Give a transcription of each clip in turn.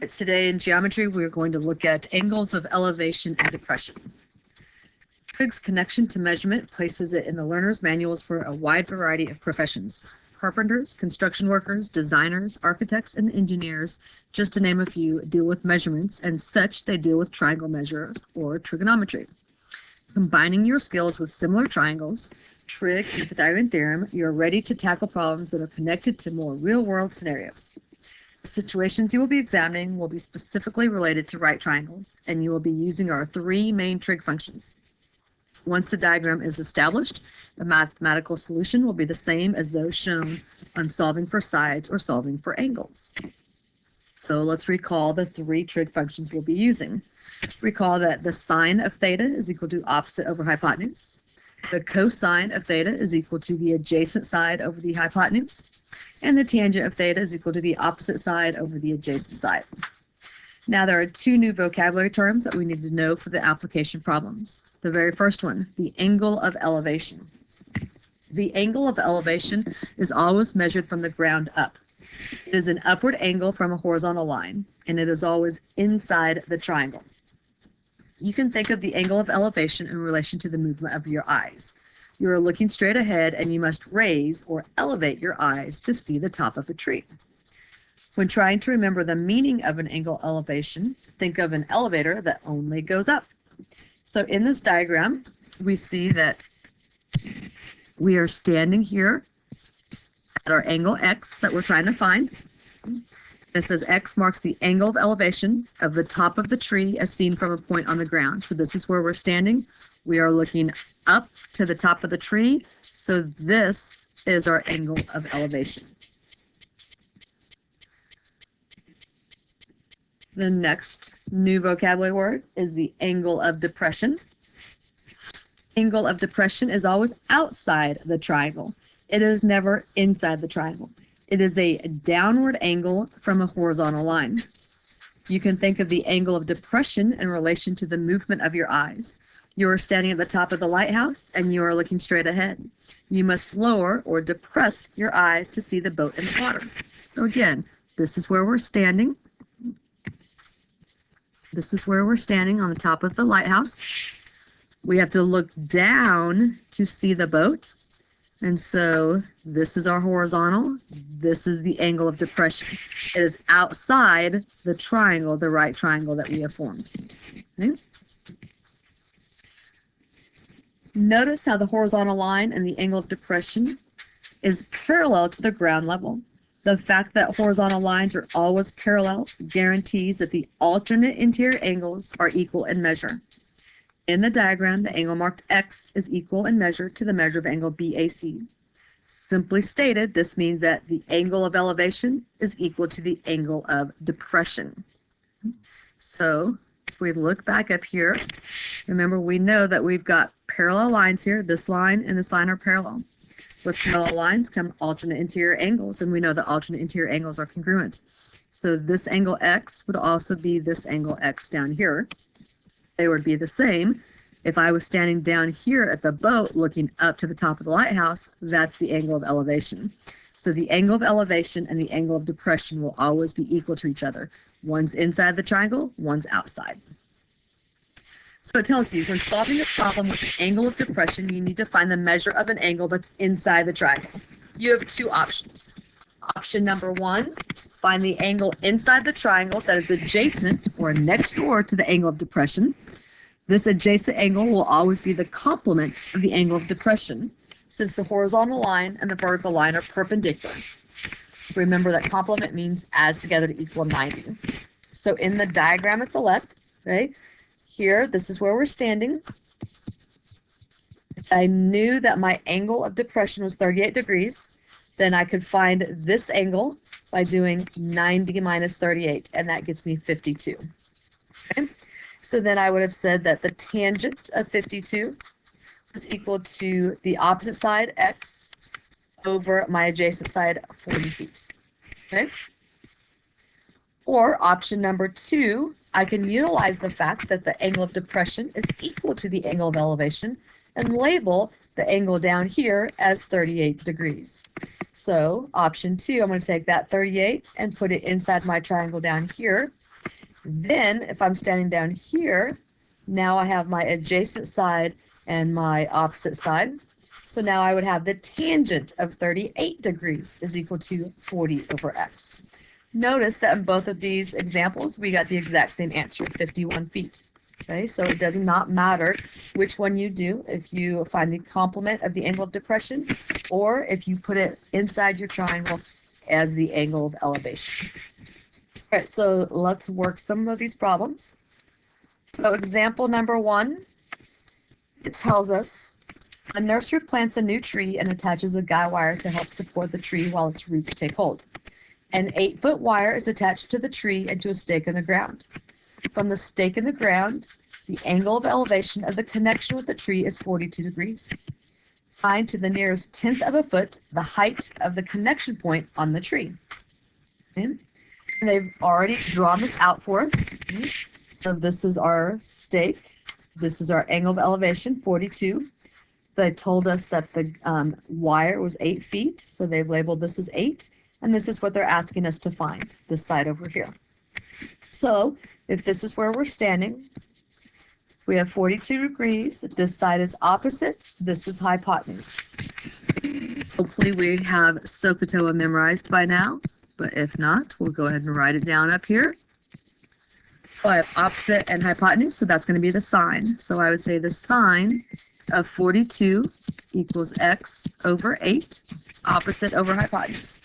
Today in geometry, we're going to look at angles of elevation and depression. Trig's connection to measurement places it in the learner's manuals for a wide variety of professions. Carpenters, construction workers, designers, architects, and engineers, just to name a few, deal with measurements, and such they deal with triangle measures or trigonometry. Combining your skills with similar triangles, trig, and Pythagorean theorem, you're ready to tackle problems that are connected to more real-world scenarios. The situations you will be examining will be specifically related to right triangles, and you will be using our three main trig functions. Once the diagram is established, the mathematical solution will be the same as those shown on solving for sides or solving for angles. So let's recall the three trig functions we'll be using. Recall that the sine of theta is equal to opposite over hypotenuse. The cosine of theta is equal to the adjacent side over the hypotenuse, and the tangent of theta is equal to the opposite side over the adjacent side. Now there are two new vocabulary terms that we need to know for the application problems. The very first one, the angle of elevation. The angle of elevation is always measured from the ground up. It is an upward angle from a horizontal line, and it is always inside the triangle. You can think of the angle of elevation in relation to the movement of your eyes. You are looking straight ahead and you must raise or elevate your eyes to see the top of a tree. When trying to remember the meaning of an angle elevation, think of an elevator that only goes up. So in this diagram, we see that we are standing here at our angle X that we're trying to find. It says X marks the angle of elevation of the top of the tree as seen from a point on the ground. So this is where we're standing. We are looking up to the top of the tree. So this is our angle of elevation. The next new vocabulary word is the angle of depression. Angle of depression is always outside the triangle. It is never inside the triangle. It is a downward angle from a horizontal line. You can think of the angle of depression in relation to the movement of your eyes. You are standing at the top of the lighthouse and you are looking straight ahead. You must lower or depress your eyes to see the boat in the water. So again, this is where we're standing. This is where we're standing on the top of the lighthouse. We have to look down to see the boat. And so this is our horizontal. This is the angle of depression. It is outside the triangle, the right triangle that we have formed. Okay. Notice how the horizontal line and the angle of depression is parallel to the ground level. The fact that horizontal lines are always parallel guarantees that the alternate interior angles are equal in measure. In the diagram, the angle marked X is equal in measure to the measure of angle BAC. Simply stated, this means that the angle of elevation is equal to the angle of depression. So if we look back up here, remember we know that we've got parallel lines here. This line and this line are parallel. With parallel lines come alternate interior angles, and we know that alternate interior angles are congruent. So this angle X would also be this angle X down here. They would be the same. If I was standing down here at the boat looking up to the top of the lighthouse, that's the angle of elevation. So the angle of elevation and the angle of depression will always be equal to each other. One's inside the triangle, one's outside. So it tells you when solving a problem with an angle of depression, you need to find the measure of an angle that's inside the triangle. You have two options. Option number one, find the angle inside the triangle that is adjacent or next door to the angle of depression. This adjacent angle will always be the complement of the angle of depression, since the horizontal line and the vertical line are perpendicular. Remember that complement means adds together to equal 90. So in the diagram at the left, right, here, this is where we're standing. If I knew that my angle of depression was 38 degrees, then I could find this angle by doing 90 minus 38, and that gets me 52. Okay? So then I would have said that the tangent of 52 is equal to the opposite side, X, over my adjacent side, 40 feet. Okay? Or option number two, I can utilize the fact that the angle of depression is equal to the angle of elevation and label the angle down here as 38 degrees. So option two, I'm going to take that 38 and put it inside my triangle down here. Then if I'm standing down here, now I have my adjacent side and my opposite side. So now I would have the tangent of 38 degrees is equal to 40 over x. Notice that in both of these examples, we got the exact same answer, 51 feet. Okay, so it does not matter which one you do, if you find the complement of the angle of depression, or if you put it inside your triangle as the angle of elevation. All right, so let's work some of these problems. So example number 1, it tells us a nursery plants a new tree and attaches a guy wire to help support the tree while its roots take hold. An 8-foot wire is attached to the tree and to a stake in the ground. From the stake in the ground, the angle of elevation of the connection with the tree is 42 degrees. Find to the nearest tenth of a foot the height of the connection point on the tree. Okay. And they've already drawn this out for us. Okay. So this is our stake. This is our angle of elevation, 42. They told us that the wire was 8 feet, so they've labeled this as 8. And this is what they're asking us to find, this side over here. So if this is where we're standing, we have 42 degrees. If this side is opposite, this is hypotenuse. Hopefully we have SOHCAHTOA memorized by now, but if not, we'll go ahead and write it down up here. So I have opposite and hypotenuse, so that's going to be the sine. So I would say the sine of 42 equals x over 8, opposite over hypotenuse.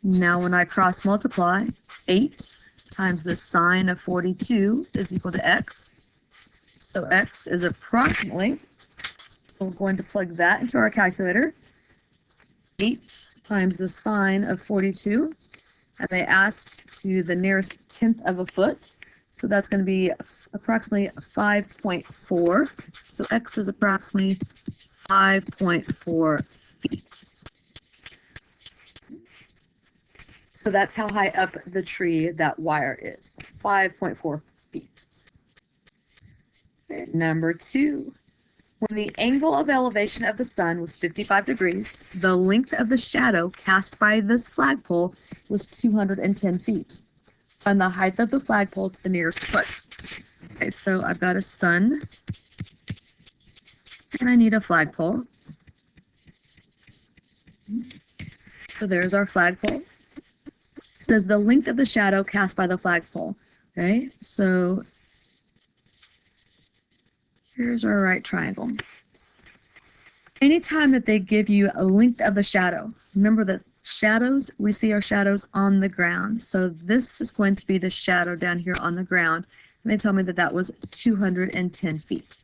Now when I cross multiply, 8 times the sine of 42 is equal to x. So x is approximately, so we're going to plug that into our calculator, 8 times the sine of 42, and they asked to the nearest tenth of a foot, so that's going to be approximately 5.4, so x is approximately 5.4 feet. So that's how high up the tree that wire is, 5.4 feet. Okay, number 2, when the angle of elevation of the sun was 55 degrees, the length of the shadow cast by this flagpole was 210 feet. Find the height of the flagpole to the nearest foot. Okay, so I've got a sun, and I need a flagpole. So there's our flagpole. It says the length of the shadow cast by the flagpole. Okay, so here's our right triangle. Anytime that they give you a length of the shadow, remember that shadows, we see our shadows on the ground. So this is going to be the shadow down here on the ground. And they tell me that that was 210 feet.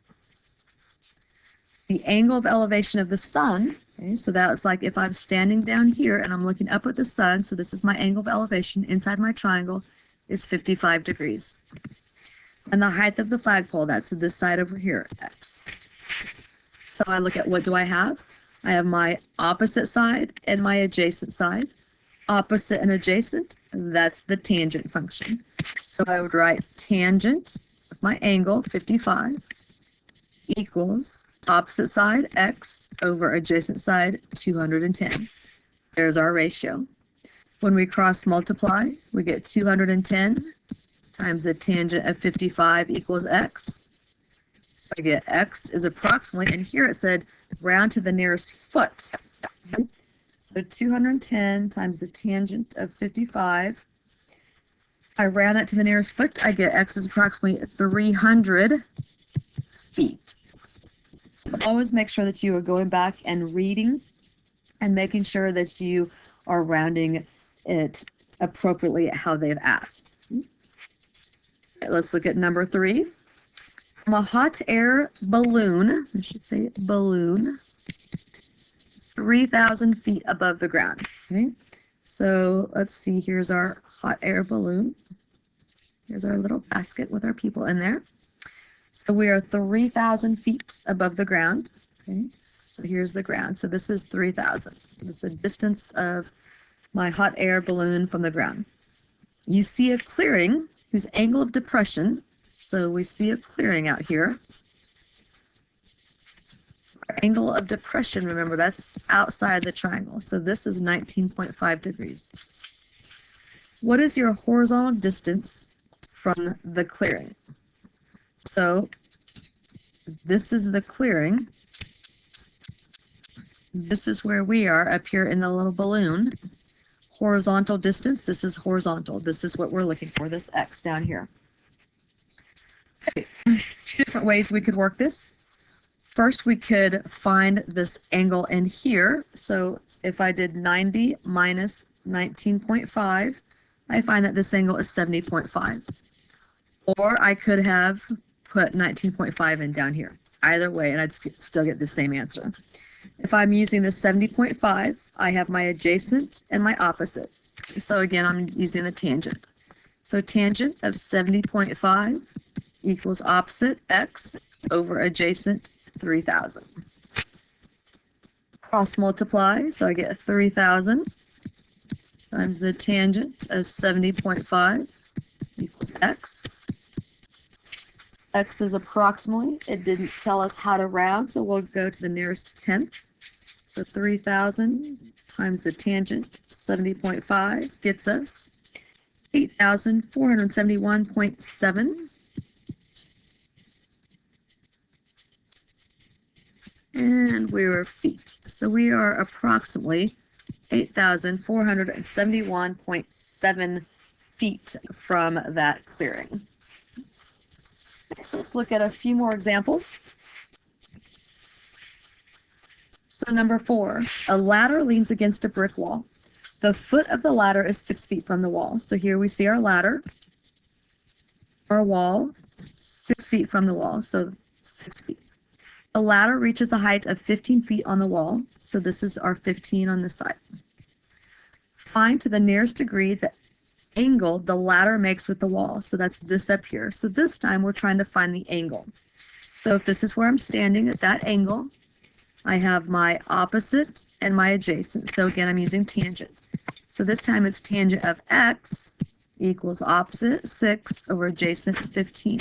The angle of elevation of the sun, okay, so that's like if I'm standing down here and I'm looking up at the sun, so this is my angle of elevation inside my triangle, is 55 degrees. And the height of the flagpole, that's this side over here, x. So I look at what do I have? I have my opposite side and my adjacent side. Opposite and adjacent, that's the tangent function. So I would write tangent of my angle, 55, equals opposite side, x, over adjacent side, 210. There's our ratio. When we cross multiply, we get 210 times the tangent of 55 equals x. So I get x is approximately, and here it said round to the nearest foot. So 210 times the tangent of 55. I round that to the nearest foot, I get x is approximately 300 feet. So always make sure that you are going back and reading and making sure that you are rounding it appropriately at how they've asked. Let's look at number 3. From a hot air balloon, I should say balloon, 3,000 feet above the ground. Okay, so let's see, here's our hot air balloon. Here's our little basket with our people in there. So we are 3,000 feet above the ground. Okay, so here's the ground. So this is 3,000. This is the distance of my hot air balloon from the ground. You see a clearing whose angle of depression, so we see a clearing out here. Our angle of depression, remember, that's outside the triangle. So this is 19.5 degrees. What is your horizontal distance from the clearing. So this is the clearing. This is where we are up here in the little balloon. Horizontal distance, this is horizontal. This is what we're looking for, this X down here. Okay. Two different ways we could work this. First, we could find this angle in here. So if I did 90 minus 19.5, I find that this angle is 70.5. Or I could have put 19.5 in down here. Either way, and I'd still get the same answer. If I'm using the 70.5, I have my adjacent and my opposite. So again, I'm using the tangent. So tangent of 70.5 equals opposite x over adjacent 3,000. Cross multiply, so I get 3,000 times the tangent of 70.5 equals x. X is approximately, it didn't tell us how to round, so we'll go to the nearest tenth. So 3,000 times the tangent, 70.5, gets us 8,471.7. And we were feet. So we are approximately 8,471.7 feet from that clearing. Let's look at a few more examples. So number 4, a ladder leans against a brick wall. The foot of the ladder is 6 feet from the wall. So here we see our ladder, our wall, 6 feet from the wall, so 6 feet. The ladder reaches a height of 15 feet on the wall, so this is our 15 on this side. Find to the nearest degree the angle the ladder makes with the wall, so that's this up here. So this time we're trying to find the angle. So if this is where I'm standing at that angle, I have my opposite and my adjacent. So again, I'm using tangent. So this time it's tangent of x equals opposite 6 over adjacent 15.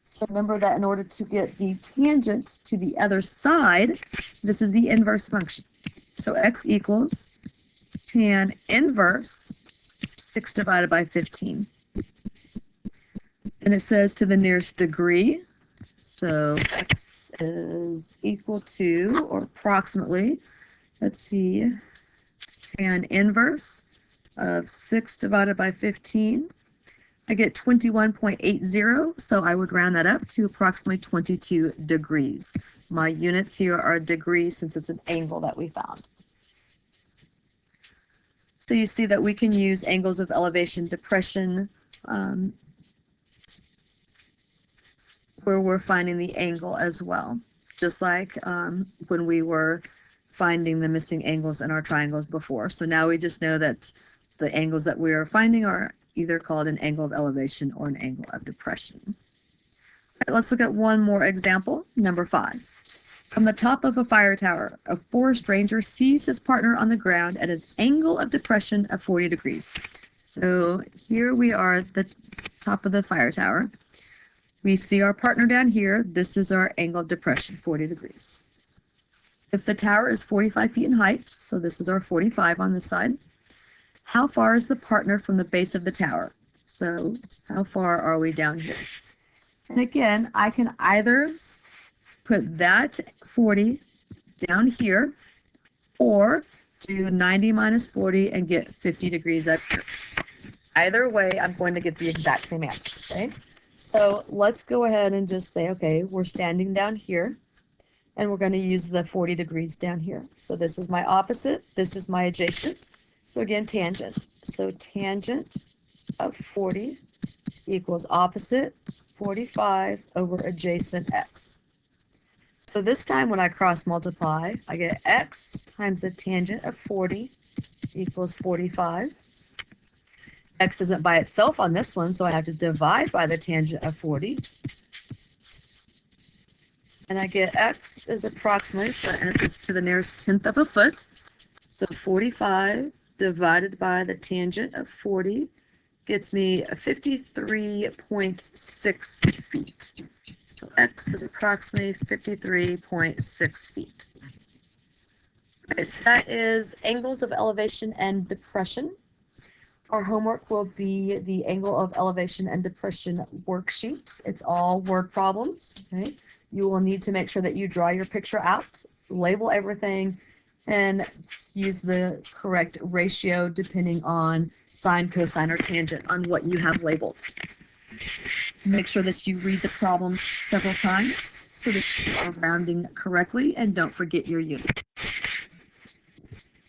So remember that in order to get the tangent to the other side, this is the inverse function. So x equals tan inverse 6 divided by 15. And it says to the nearest degree. So x is equal to, or approximately, let's see, tan inverse of 6 divided by 15. I get 21.80, so I would round that up to approximately 22 degrees. My units here are degrees since it's an angle that we found. So you see that we can use angles of elevation depression where we're finding the angle as well, just like when we were finding the missing angles in our triangles before. So now we just know that the angles that we are finding are either called an angle of elevation or an angle of depression. All right, let's look at one more example, number 5. From the top of a fire tower, a forest ranger sees his partner on the ground at an angle of depression of 40 degrees. So here we are at the top of the fire tower. We see our partner down here. This is our angle of depression, 40 degrees. If the tower is 45 feet in height, so this is our 45 on this side, how far is the partner from the base of the tower? So how far are we down here? And again, I can either put that 40 down here or do 90 minus 40 and get 50 degrees up here. Either way, I'm going to get the exact same answer, okay? So let's go ahead and just say, okay, we're standing down here and we're going to use the 40 degrees down here. So this is my opposite, this is my adjacent. So again, tangent. So tangent of 40 equals opposite 45 over adjacent x. So this time when I cross multiply, I get x times the tangent of 40 equals 45. X isn't by itself on this one, so I have to divide by the tangent of 40. And I get x is approximately, so, and this is to the nearest tenth of a foot. So 45 divided by the tangent of 40 gets me 53.6 feet. So x is approximately 53.6 feet. Okay, so that is angles of elevation and depression. Our homework will be the angle of elevation and depression worksheet. It's all word problems. Okay. You will need to make sure that you draw your picture out, label everything, and use the correct ratio depending on sine, cosine, or tangent on what you have labeled. Make sure that you read the problems several times so that you are rounding correctly, and don't forget your unit.